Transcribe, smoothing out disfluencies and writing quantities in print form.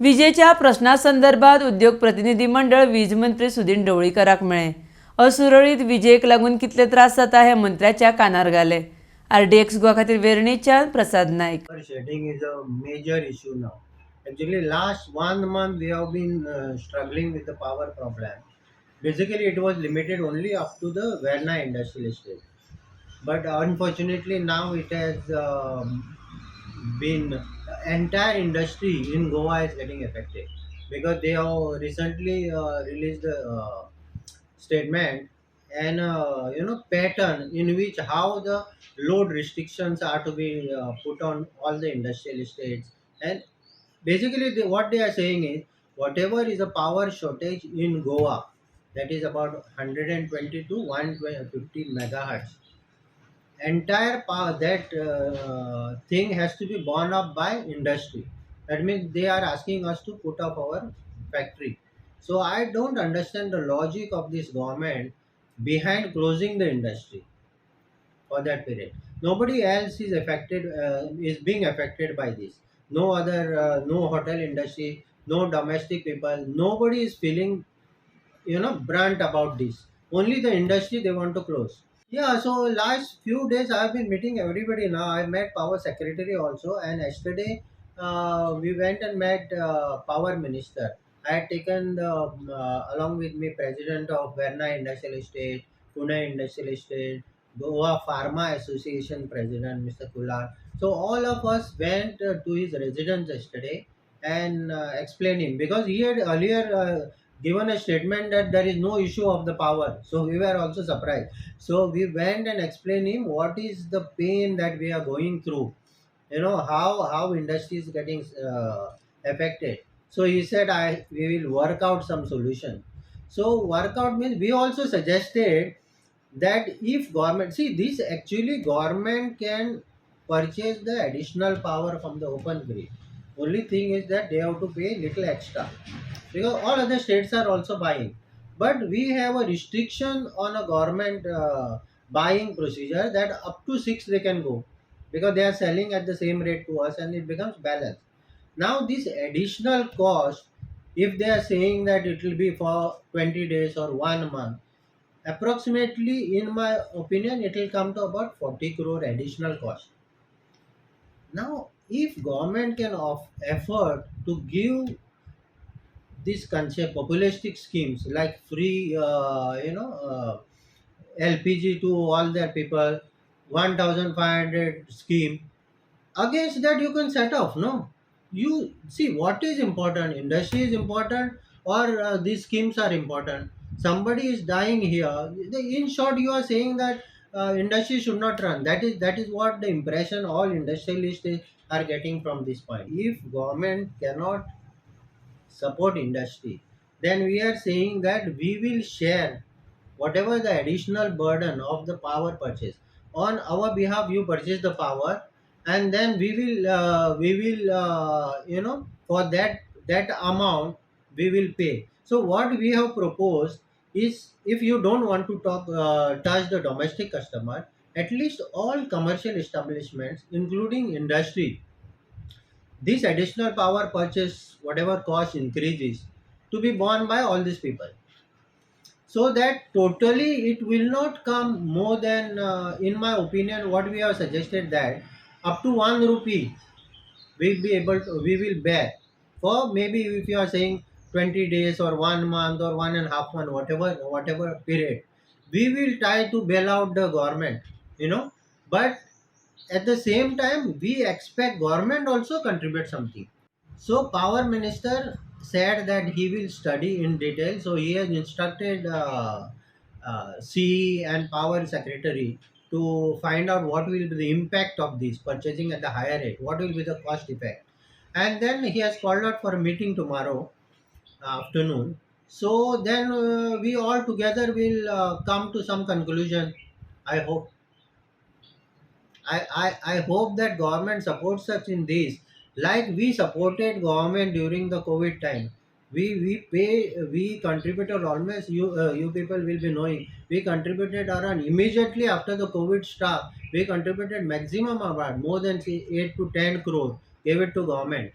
विजेच्या प्रश्नासंदर्भात उद्योग प्रतिनिधी मंडळ वीज मंत्री सुदीन ढवळीकराक मेळ्ळे. असुरळीत विजेक लागून कितले त्रास जाता हे मंत्र्याच्या कानार घाले. RDX गोवा खातीर वेर्णेच्यान प्रसाद Naik. Shedding is a major issue now. Actually, last 1 month we have been struggling with the power problem. Basically, it was limited only up to the Verna industrial estate. But unfortunately, now it has been the entire industry in Goa is getting affected because they have recently released the statement and pattern in which how the load restrictions are to be put on all the industrial estates. And basically what they are saying is whatever is a power shortage in Goa, that is about 120 to 150 megahertz, entire power that thing has to be borne up by industry. That means they are asking us to put up our factory. So I don't understand the logic of this government behind closing the industry for that period. Nobody else is affected, is being affected by this. No other, no hotel industry, no domestic people, nobody is feeling brunt about this. Only the industry they want to close. Yeah, so last few days I've been meeting everybody now. I met Power Secretary also, and yesterday we went and met Power Minister. I had taken along with me President of Verna Industrial Estate, Pune Industrial Estate, Goa Pharma Association President Mr. Kular. So all of us went to his residence yesterday and explained him because he had earlier given a statement that there is no issue of the power. So we were also surprised. So we went and explained him what is the pain that we are going through. How industry is getting affected. So he said, "I we will work out some solution." So workout means we also suggested that if government see this actually government can purchase the additional power from the open grid. Only thing is that they have to pay little extra because all other states are also buying, but we have a restriction on a government buying procedure that up to 6 they can go because they are selling at the same rate to us and it becomes balanced. Now this additional cost, if they are saying that it will be for 20 days or 1 month, approximately in my opinion it will come to about 40 crore additional cost. Now if government can afford to give this concept populistic schemes like free LPG to all their people, 1500 scheme, against that you can set off. No, you see what is important, industry is important or these schemes are important. Somebody is dying here. In short you are saying that industry should not run. That is what the impression all industrialists are getting from this point. If government cannot support industry, then we are saying that we will share whatever the additional burden of the power purchase on our behalf. You purchase the power and then we will for that amount we will pay. So what we have proposed is if you don't want to touch the domestic customer, at least all commercial establishments including industry, this additional power purchase, whatever cost increases, to be borne by all these people. So that totally it will not come more than, in my opinion, what we have suggested that up to 1 rupee we will bear for maybe if you are saying 20 days or 1 month or 1.5 month, whatever period, we will try to bail out the government, but at the same time we expect government also contribute something. So power minister said that he will study in detail. So he has instructed CE and power secretary to find out what will be the impact of this purchasing at the higher rate, what will be the cost effect, and then he has called out for a meeting tomorrow afternoon. So then we all together will come to some conclusion. I hope. I hope that government supports us in this. Like we supported government during the COVID time. We contributed almost, you people will be knowing, we contributed around immediately after the COVID start. We contributed maximum about more than say 8 to 10 crore, gave it to government.